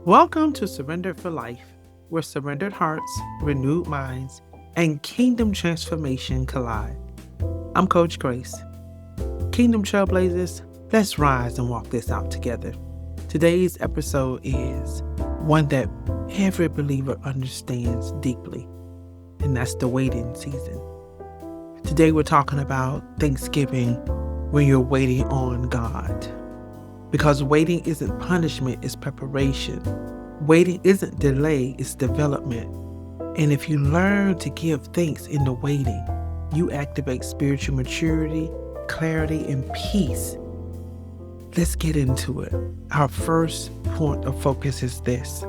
Welcome to Surrender for Life, where surrendered hearts, renewed minds, and kingdom transformation collide. I'm Coach Grace. Kingdom Trailblazers, let's rise and walk this out together. Today's episode is one that every believer understands deeply, and that's the waiting season. Today we're talking about Thanksgiving when you're waiting on God. Because waiting isn't punishment, it's preparation. Waiting isn't delay, it's development. And if you learn to give thanks in the waiting, you activate spiritual maturity, clarity, and peace. Let's get into it. Our first point of focus is this.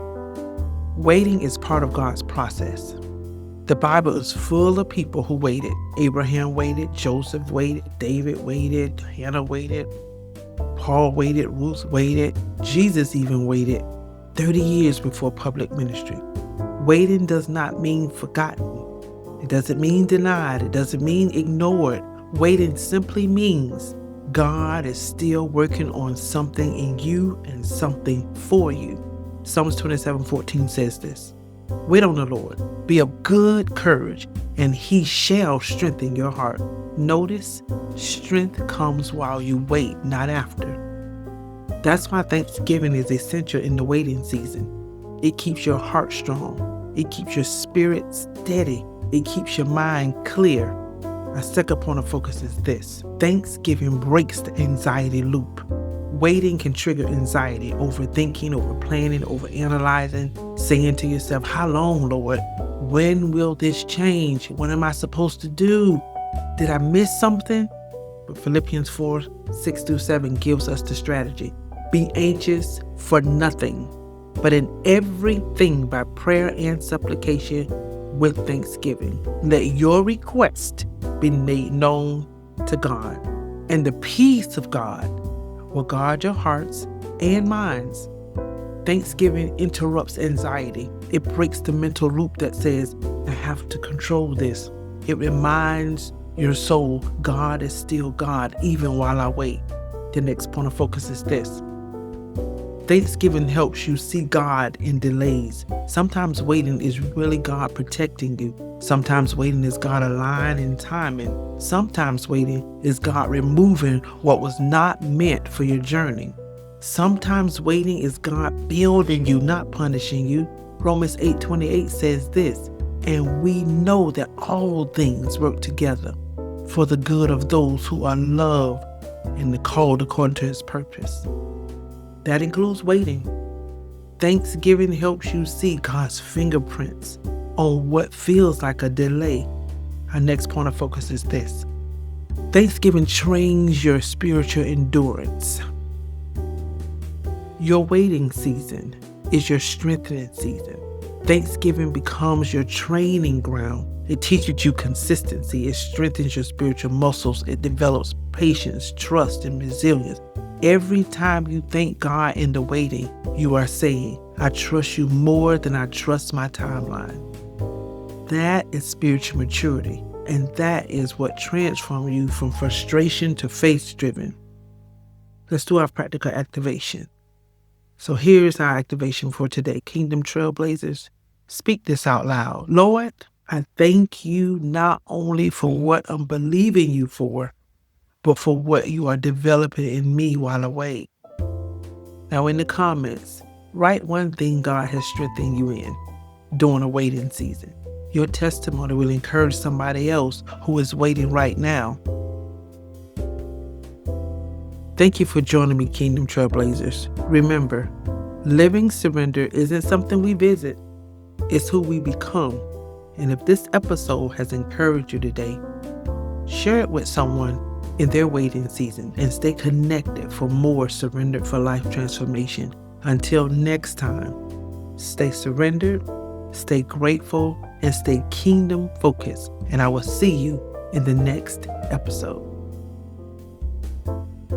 Waiting is part of God's process. The Bible is full of people who waited. Abraham waited, Joseph waited, David waited, Hannah waited, Paul waited, Ruth waited, Jesus even waited 30 years before public ministry. Waiting does not mean forgotten. It doesn't mean denied. It doesn't mean ignored. Waiting simply means God is still working on something in you and something for you. Psalms 27:14 says this. Wait on the Lord. Be of good courage, and he shall strengthen your heart. Notice, strength comes while you wait, not after. That's why Thanksgiving is essential in the waiting season. It keeps your heart strong. It keeps your spirit steady. It keeps your mind clear. Our second point of focus is this. Thanksgiving breaks the anxiety loop. Waiting can trigger anxiety, overthinking, overplanning, overanalyzing, saying to yourself, how long, Lord? When will this change? What am I supposed to do? Did I miss something? But Philippians 4:6-7 gives us the strategy. Be anxious for nothing, but in everything by prayer and supplication with thanksgiving. Let your request be made known to God, and the peace of God will guard your hearts and minds. Thanksgiving interrupts anxiety. It breaks the mental loop that says, I have to control this. It reminds your soul, God is still God, even while I wait. The next point of focus is this. Thanksgiving helps you see God in delays. Sometimes waiting is really God protecting you. Sometimes waiting is God aligning timing. Sometimes waiting is God removing what was not meant for your journey. Sometimes waiting is God building you, not punishing you. Romans 8:28 says this, and we know that all things work together for the good of those who are loved and the called according to his purpose. That includes waiting. Thanksgiving helps you see God's fingerprints on what feels like a delay. Our next point of focus is this. Thanksgiving trains your spiritual endurance. Your waiting season is your strengthening season. Thanksgiving becomes your training ground. It teaches you consistency. It strengthens your spiritual muscles. It develops patience, trust, and resilience. Every time you thank God in the waiting, you are saying, I trust you more than I trust my timeline. That is spiritual maturity, and that is what transforms you from frustration to faith-driven. Let's do our practical activation. So here's our activation for today. Kingdom Trailblazers, speak this out loud. Lord, I thank you not only for what I'm believing you for, but for what you are developing in me while I wait. Now in the comments, write one thing God has strengthened you in during a waiting season. Your testimony will encourage somebody else who is waiting right now. Thank you for joining me, Kingdom Trailblazers. Remember, living surrender isn't something we visit, it's who we become. And if this episode has encouraged you today, share it with someone in their waiting season and stay connected for more Surrendered for Life transformation. Until next time, stay surrendered, stay grateful, and stay kingdom focused. And I will see you in the next episode.